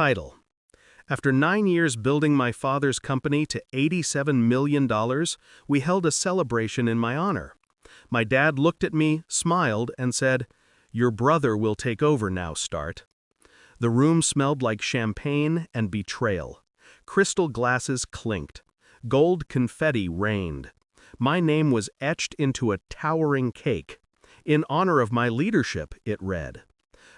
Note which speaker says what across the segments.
Speaker 1: Title: After 9 years building my father's company to $87 million, we held a celebration in my honor. My dad looked at me, smiled, and said, "Your brother will take over now, Start." The room smelled like champagne and betrayal. Crystal glasses clinked. Gold confetti rained. My name was etched into a towering cake. "In honor of my leadership," it read.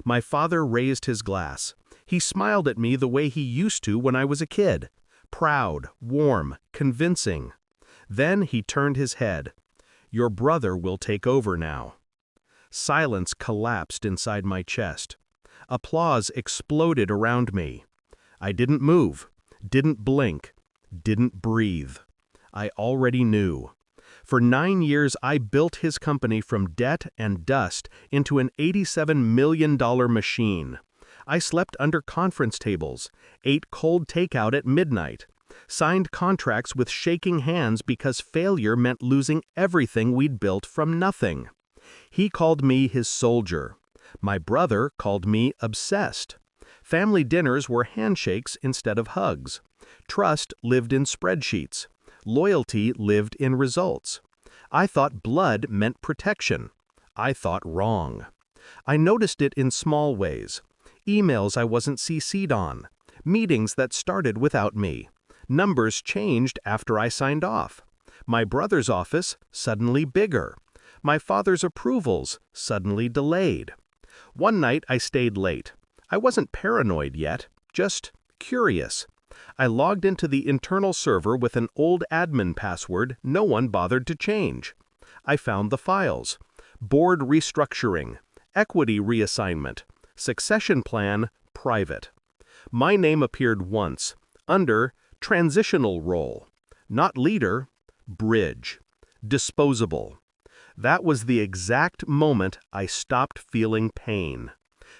Speaker 1: My father raised his glass. He smiled at me the way he used to when I was a kid. Proud, warm, convincing. Then he turned his head. "Your brother will take over now." Silence collapsed inside my chest. Applause exploded around me. I didn't move, didn't blink, didn't breathe. I already knew. For 9 years, I built his company from debt and dust into an $87 million machine. I slept under conference tables, ate cold takeout at midnight, signed contracts with shaking hands because failure meant losing everything we'd built from nothing. He called me his soldier. My brother called me obsessed. Family dinners were handshakes instead of hugs. Trust lived in spreadsheets. Loyalty lived in results. I thought blood meant protection. I thought wrong. I noticed it in small ways. Emails I wasn't CC'd on. Meetings that started without me. Numbers changed after I signed off. My brother's office suddenly bigger. My father's approvals suddenly delayed. One night I stayed late. I wasn't paranoid yet, just curious. I logged into the internal server with an old admin password no one bothered to change. I found the files. Board restructuring, equity reassignment, succession plan, private. My name appeared once, under transitional role. Not leader, bridge. Disposable. That was the exact moment I stopped feeling pain.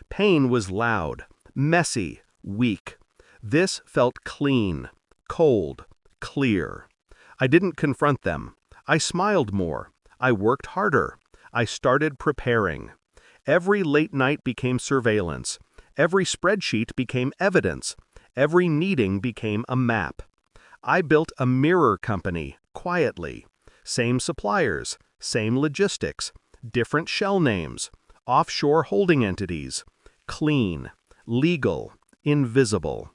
Speaker 1: Pain was loud, messy, weak. This felt clean, cold, clear. I didn't confront them. I smiled more. I worked harder. I started preparing. Every late night became surveillance. Every spreadsheet became evidence. Every meeting became a map. I built a mirror company, quietly. Same suppliers, same logistics, different shell names, offshore holding entities. Clean, legal, invisible.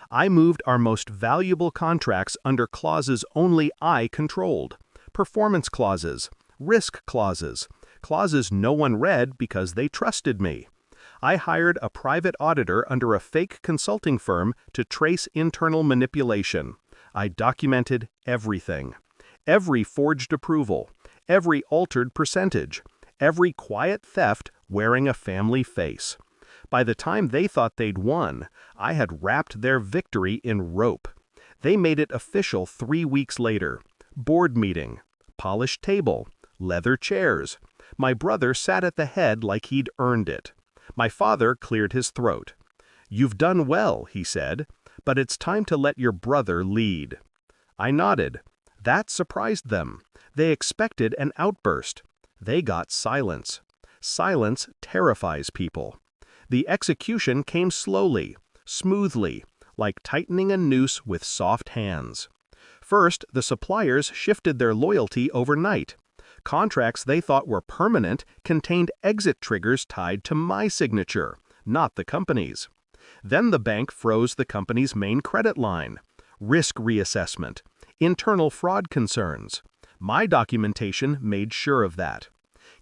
Speaker 1: I moved our most valuable contracts under clauses only I controlled. Performance clauses, risk clauses, clauses no one read because they trusted me. I hired a private auditor under a fake consulting firm to trace internal manipulation. I documented everything. Every forged approval, every altered percentage, every quiet theft wearing a family face. By the time they thought they'd won, I had wrapped their victory in rope. They made it official 3 weeks later. Board meeting, polished table, leather chairs. My brother sat at the head like he'd earned it. My father cleared his throat. "You've done well," he said, "but it's time to let your brother lead." I nodded. That surprised them. They expected an outburst. They got silence. Silence terrifies people. The execution came slowly, smoothly, like tightening a noose with soft hands. First, the suppliers shifted their loyalty overnight. Contracts they thought were permanent contained exit triggers tied to my signature, not the company's. Then the bank froze the company's main credit line. Risk reassessment. Internal fraud concerns. My documentation made sure of that.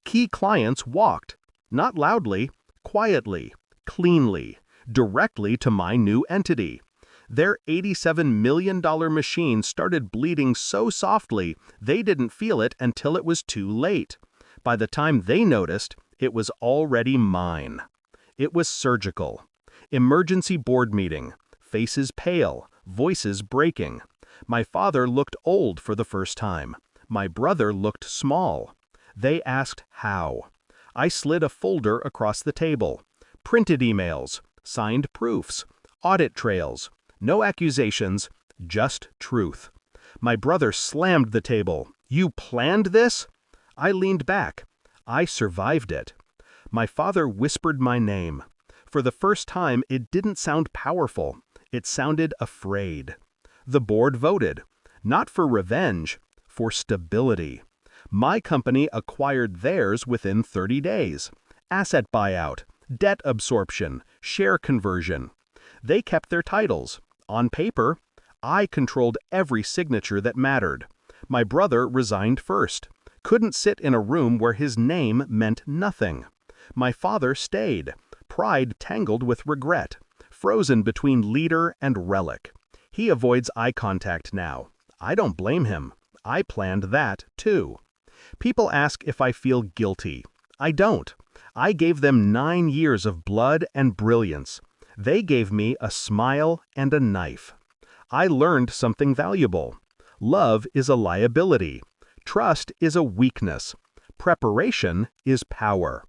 Speaker 1: Key clients walked, not loudly, quietly, cleanly, directly to my new entity. Their $87 million machine started bleeding so softly they didn't feel it until it was too late. By the time they noticed, it was already mine. It was surgical. Emergency board meeting. Faces pale, voices breaking. My father looked old for the first time. My brother looked small. They asked how. I slid a folder across the table. Printed emails, signed proofs, audit trails. No accusations, just truth. My brother slammed the table. "You planned this?" I leaned back. I survived it. My father whispered my name. For the first time, it didn't sound powerful. It sounded afraid. The board voted, not for revenge, for stability. My company acquired theirs within 30 days. Asset buyout, debt absorption, share conversion. They kept their titles. On paper, I controlled every signature that mattered. My brother resigned first. Couldn't sit in a room where his name meant nothing. My father stayed. Pride tangled with regret, frozen between leader and relic. He avoids eye contact now. I don't blame him. I planned that, too. People ask if I feel guilty. I don't. I gave them 9 years of blood and brilliance. They gave me a smile and a knife. I learned something valuable. Love is a liability. Trust is a weakness. Preparation is power.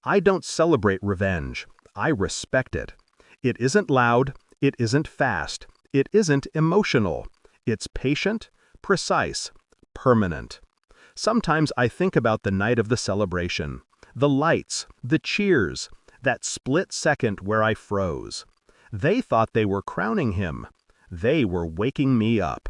Speaker 1: I don't celebrate revenge. I respect it. It isn't loud. It isn't fast. It isn't emotional. It's patient, precise, permanent. Sometimes I think about the night of the celebration. The lights, the cheers, that split second where I froze. They thought they were crowning him. They were waking me up.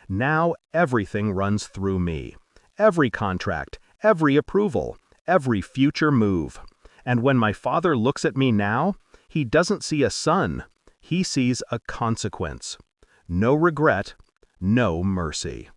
Speaker 1: Now everything runs through me. Every contract, every approval, every future move. And when my father looks at me now, he doesn't see a son. He sees a consequence. No regret, no mercy.